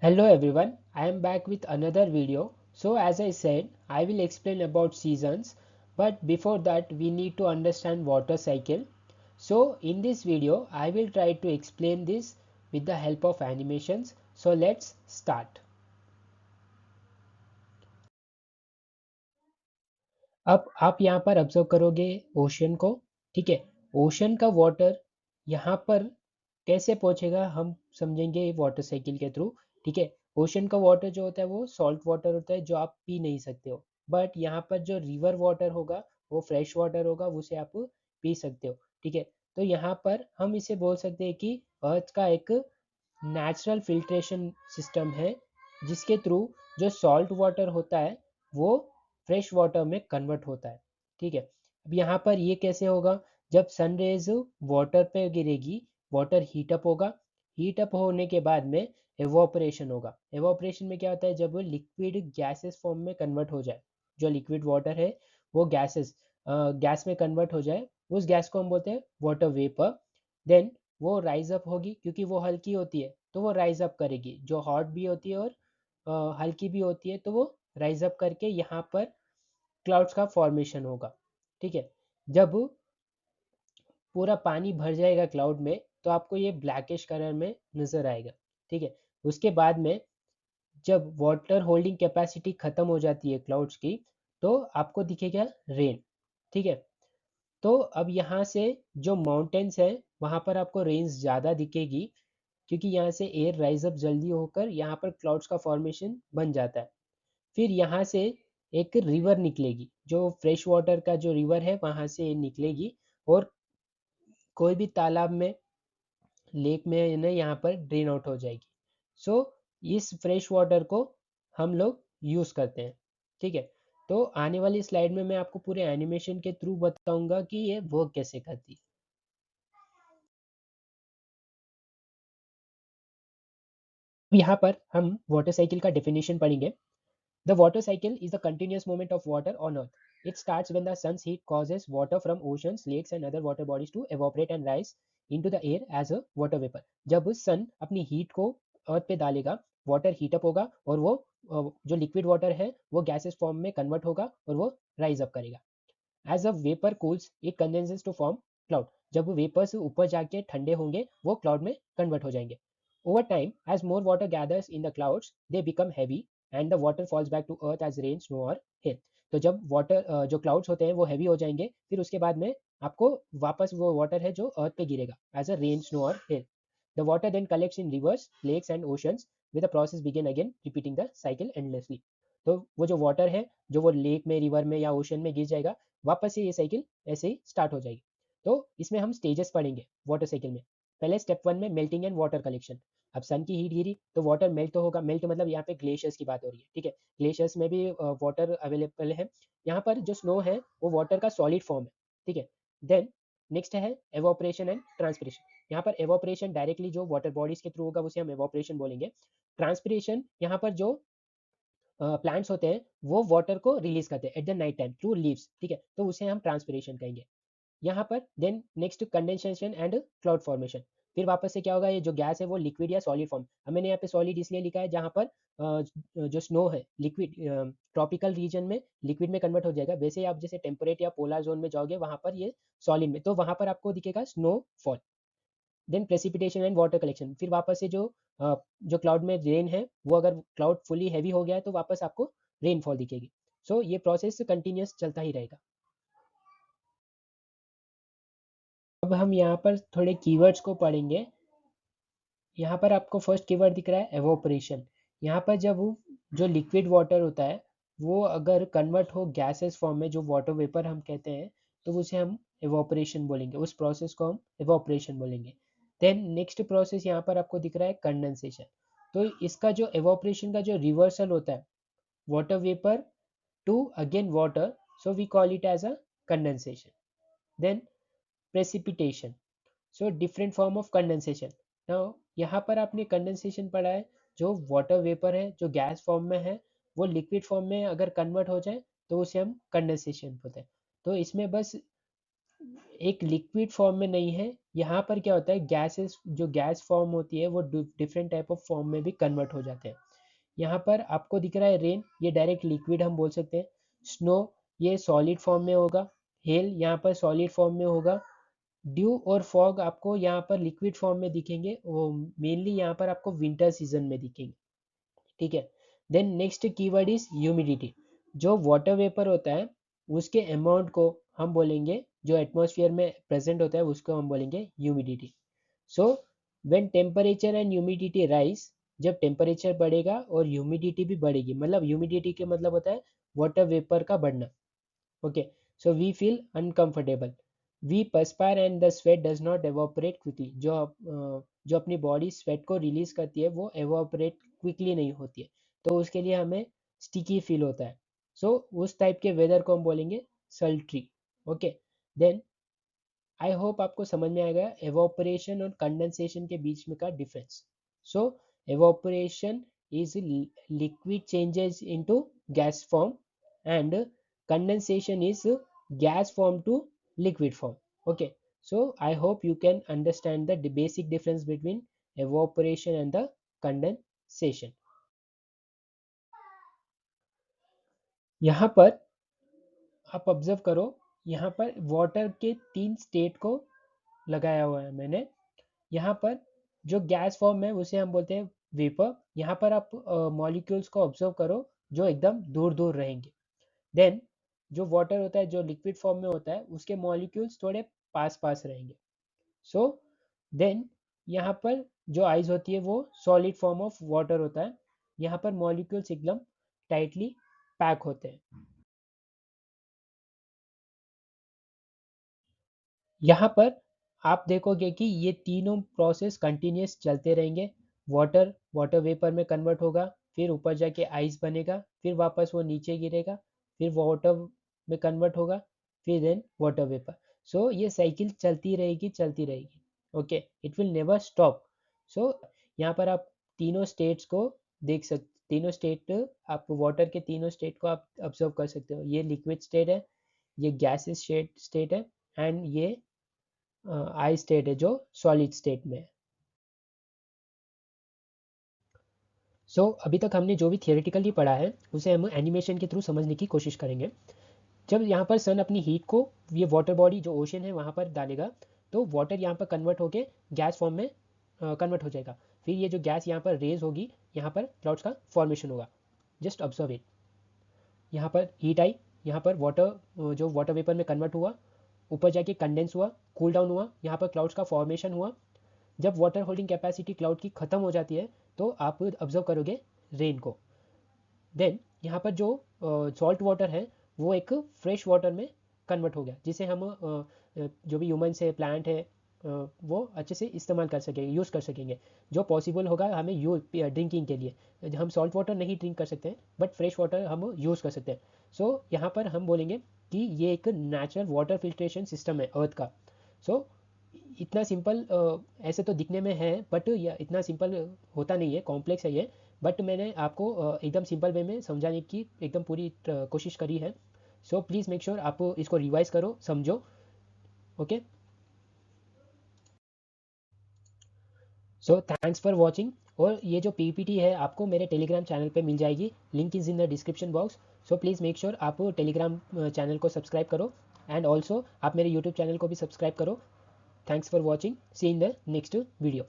Hello everyone, I am back with another video. So as I said, I will explain about seasons, but before that we need to understand water cycle. So in this video, I will try to explain this with the help of animations. So let's start. अब आप यहाँ पर observe करोगे ocean को, ठीक है। Ocean का water यहाँ पर कैसे पहुँचेगा हम समझेंगे वाटर साइकिल के थ्रू, ठीक है। ओशन का वाटर जो होता है वो सॉल्ट वाटर होता है जो आप पी नहीं सकते हो, बट यहाँ पर जो रिवर वाटर होगा वो फ्रेश वाटर होगा, उसे आप पी सकते हो, ठीक है। तो यहाँ पर हम इसे बोल सकते हैं कि अर्थ का एक नेचुरल फिल्ट्रेशन सिस्टम है, जिसके थ्रू जो सॉल्ट वाटर होता है वो फ्रेश वाटर में कन्वर्ट होता है, ठीक है। अब यहाँ पर ये कैसे होगा, जब सन रेज वाटर पे गिरेगी, वाटर हीट अप होगा, हीट अप होने के बाद में एवोपरेशन होगा। एवोपरेशन में क्या होता है, जब लिक्विड गैसेस फॉर्म में कन्वर्ट हो जाए, जो लिक्विड वाटर है वो गैस में कन्वर्ट हो जाए, उस गैस को हम बोलते हैं वाटर वेपर। देन वो राइज अप होगी, क्योंकि वो हल्की होती है तो वो राइज अप करेगी, जो हॉट भी होती है और हल्की भी होती है, तो वो राइज अप करके यहाँ पर क्लाउड्स का फॉर्मेशन होगा, ठीक है। जब पूरा पानी भर जाएगा क्लाउड में तो आपको ये ब्लैकिश कलर में नज़र आएगा, ठीक है। उसके बाद में जब वाटर होल्डिंग कैपेसिटी ख़त्म हो जाती है क्लाउड्स की, तो आपको दिखेगा रेन, ठीक है। तो अब यहाँ से जो माउंटेन्स हैं वहाँ पर आपको रेंज ज़्यादा दिखेगी, क्योंकि यहाँ से एयर राइज अप जल्दी होकर यहाँ पर क्लाउड्स का फॉर्मेशन बन जाता है। फिर यहाँ से एक रिवर निकलेगी, जो फ्रेश वाटर का जो रिवर है वहाँ से निकलेगी, और कोई भी तालाब में, लेक में ना यहाँ पर ड्रेन आउट हो जाएगी। सो इस फ्रेश वाटर को हम लोग यूज़ करते हैं, ठीक है। तो आने वाली स्लाइड में मैं आपको पूरे एनिमेशन के थ्रू बताऊंगा कि ये वर्क कैसे करती है। यहाँ पर हम वाटर साइकिल का डेफिनेशन पढ़ेंगे। The water cycle is the continuous movement of water on Earth. It starts when the sun's heat causes water from oceans, lakes and other water bodies to evaporate and rise into the air as a water vapor. जब सन अपनी heat को अर्थ पे डालेगा, water heat up होगा और वो जो liquid water है वो गैसेस फॉर्म में कन्वर्ट होगा और वो राइज अप करेगा। As a vapour cools it condenses to form cloud. जब वेपर्स ऊपर जाके ठंडे होंगे वो क्लाउड में कन्वर्ट हो जाएंगे। Over time as more water gathers in the clouds they become heavy and the water falls back to earth as rain snow और हेल। तो जब वाटर जो क्लाउड्स होते हैं वो हैवी हो जाएंगे, फिर उसके बाद में आपको वापस वो वाटर है जो अर्थ पे गिरेगा एज अ रेन स्नो और hail. The water then collects in rivers lakes and oceans with the process begin again repeating the cycle endlessly. तो वो जो वाटर है जो वो लेक में, रिवर में या ओशन में गिर जाएगा, वापस से ये साइकिल ऐसे ही स्टार्ट हो जाएगी। तो इसमें हम स्टेजेस पढ़ेंगे वाटर साइकिल में। पहले स्टेप वन में मेल्टिंग एंड वाटर कलेक्शन। अब सन की हीट गिरी तो वाटर मेल्ट तो होगा, मेल्ट मतलब यहाँ पे ग्लेशियर्स की बात हो रही है, ठीक है। ग्लेशियर्स में भी वाटर अवेलेबल है। यहाँ पर जो स्नो है वो वाटर का सॉलिड फॉर्म है, ठीक है। देन नेक्स्ट है एवोपरेशन एंड ट्रांसपिरेशन। यहाँ पर एवोपरेशन डायरेक्टली जो वाटर बॉडीज के थ्रू होगा उसे हम एवोपरेशन बोलेंगे। ट्रांसपिरेशन यहाँ पर जो प्लांट्स होते हैं वो वाटर को रिलीज करते हैं at the night time through leaves, ठीक है, तो उसे हम ट्रांसपिरेशन कहेंगे। यहाँ पर then next condensation and cloud formation. फिर वापस से क्या होगा, ये जो गैस है वो लिक्विड या सॉलिड फॉर्म। अब मैंने यहाँ पे सॉलिड इसलिए लिखा है जहाँ पर जो स्नो है लिक्विड, ट्रॉपिकल रीजन में लिक्विड में कन्वर्ट हो जाएगा। वैसे ही आप जैसे टेम्परेट या पोलर जोन में जाओगे वहाँ पर ये सॉलिड में, तो वहाँ पर आपको दिखेगा snow fall. Then precipitation and water collection. फिर वापस से जो क्लाउड में रेन है वो अगर क्लाउड फुली हैवी हो गया है तो वापस आपको रेनफॉल दिखेगी। सो ये प्रोसेस कंटिन्यूस चलता ही रहेगा। अब हम यहाँ पर थोड़े कीवर्ड्स को पढ़ेंगे। यहाँ पर आपको फर्स्ट कीवर्ड दिख रहा है एवोपरेशन। यहाँ पर जब जो लिक्विड वाटर होता है वो अगर कन्वर्ट हो गैसेस फॉर्म में, जो वाटर वेपर हम कहते हैं, तो उसे हम एवोपरेशन बोलेंगे, उस प्रोसेस को हम एवोपरेशन बोलेंगे। देन नेक्स्ट प्रोसेस यहाँ पर आपको दिख रहा है कंडेंसेशन। तो इसका जो एवोपरेशन का जो रिवर्सल होता है, water vapour to again water, so we call it as a condensation. Then precipitation, so different form of condensation. Now यहाँ पर आपने कंडेंसेशन पढ़ा है, जो वाटर वेपर है जो गैस फॉर्म में है वो लिक्विड फॉर्म में अगर कन्वर्ट हो जाए तो उसे हम कंडेंसेशन बोलते हैं। तो इसमें बस एक लिक्विड फॉर्म में नहीं है। यहाँ पर क्या होता है, गैसेस जो गैस फॉर्म होती है वो डिफरेंट टाइप ऑफ फॉर्म में भी कन्वर्ट हो जाते हैं। यहाँ पर आपको दिख रहा है रेन, ये डायरेक्ट लिक्विड हम बोल सकते हैं। स्नो ये सॉलिड फॉर्म में होगा। हेल यहाँ पर सॉलिड फॉर्म में होगा। ड्यू और फॉग आपको यहाँ पर लिक्विड फॉर्म में दिखेंगे, वो मेनली यहाँ पर आपको विंटर सीजन में दिखेंगे। ठीक है। Then next keyword is humidity. जो वाटर वेपर होता है उसके अमाउंट को हम बोलेंगे, जो एटमॉस्फेयर में प्रेजेंट होता है उसको हम बोलेंगे humidity. So when temperature and humidity rise, जब टेम्परेचर बढ़ेगा और ह्यूमिडिटी भी बढ़ेगी, मतलब ह्यूमिडिटी के मतलब होता है वाटर वेपर का बढ़ना। Okay, so we feel uncomfortable, we perspire and the sweat does not evaporate quickly. जो अपनी बॉडी स्वेट को रिलीज करती है वो एवोपरेट क्विकली नहीं होती है, तो उसके लिए हमें स्टिकी फील होता है। सो उस टाइप के वेदर को हम बोलेंगे sultry. Okay, then I hope आपको समझ में आएगा एवोपरेशन और कंडेंसेशन के बीच में का difference. So evaporation is liquid changes into gas form and condensation is gas form to liquid form. Okay, so I hope you can understand the basic difference between evaporation and the condensation. यहाँ पर आप observe करो, यहाँ पर water के 3 state को लगाया हुआ है मैंने। यहाँ पर जो गैस फॉर्म है उसे हम बोलते हैं वेपर। यहाँ पर आप मॉलिक्यूल्स को ऑब्जर्व करो जो एकदम दूर दूर रहेंगे। देन जो वाटर होता है जो लिक्विड फॉर्म में होता है उसके मॉलिक्यूल्स थोड़े पास पास रहेंगे। सो देन यहाँ पर जो आइस होती है वो सॉलिड फॉर्म ऑफ वाटर होता है। यहाँ पर मॉलिक्यूल्स एकदम टाइटली पैक होते हैं। यहाँ पर आप देखोगे कि ये तीनों प्रोसेस कंटिन्यूस चलते रहेंगे। वाटर वाटर वेपर में कन्वर्ट होगा, फिर ऊपर जाके आइस बनेगा, फिर वापस वो नीचे गिरेगा, फिर वाटर में कन्वर्ट होगा, फिर देन वाटर वेपर। सो ये साइकिल चलती रहेगी। Okay, it will never stop. So यहाँ पर आप तीनों स्टेट्स को देख सकते, तीनों स्टेट आप वाटर के तीनों स्टेट को आप ऑब्जर्व कर सकते हो। ये लिक्विड स्टेट है, ये गैसेस स्टेट है, एंड ये आई स्टेट है जो सॉलिड स्टेट में है। सो अभी तक हमने जो भी थियोरेटिकली पढ़ा है उसे हम एनिमेशन के थ्रू समझने की कोशिश करेंगे। जब यहाँ पर सन अपनी हीट को ये वाटर बॉडी जो ओशन है वहाँ पर डालेगा, तो वाटर यहाँ पर कन्वर्ट होके गैस फॉर्म में कन्वर्ट हो जाएगा। फिर ये जो गैस यहाँ पर रेज होगी, यहाँ पर क्लाउड्स का फॉर्मेशन होगा। Just observe it. यहाँ पर हीट आई, यहाँ पर वाटर जो वाटर वेपर में कन्वर्ट हुआ, ऊपर जाके कंडेंस हुआ, कूल डाउन हुआ, यहाँ पर क्लाउड्स का फॉर्मेशन हुआ। जब वाटर होल्डिंग कैपेसिटी क्लाउड की खत्म हो जाती है तो आप ऑब्जर्व करोगे रेन को। देन यहाँ पर जो सॉल्ट वाटर है वो एक फ्रेश वाटर में कन्वर्ट हो गया, जिसे हम जो भी ह्यूमन्स है प्लांट है वो अच्छे से इस्तेमाल कर सकेंगे, यूज़ कर सकेंगे। जो पॉसिबल होगा हमें यूज ड्रिंकिंग के लिए। हम सॉल्ट वाटर नहीं ड्रिंक कर सकते हैं बट फ्रेश वाटर हम यूज़ कर सकते हैं। सो यहाँ पर हम बोलेंगे कि ये एक नेचुरल वाटर फिल्ट्रेशन सिस्टम है अर्थ का। सो इतना सिंपल ऐसे तो दिखने में है बट यह इतना सिंपल होता नहीं है, कॉम्प्लेक्स है ये। बट मैंने आपको एकदम सिंपल वे में समझाने की एकदम पूरी कोशिश करी है। सो प्लीज़ मेक श्योर आप इसको रिवाइज करो, समझो। Okay, so thanks for watching. और ये जो पीपीटी है आपको मेरे टेलीग्राम चैनल पे मिल जाएगी, link is in the description box. So please make sure आप टेलीग्राम चैनल को सब्सक्राइब करो, एंड ऑल्सो आप मेरे यूट्यूब चैनल को भी सब्सक्राइब करो। Thanks for watching, see in the next video.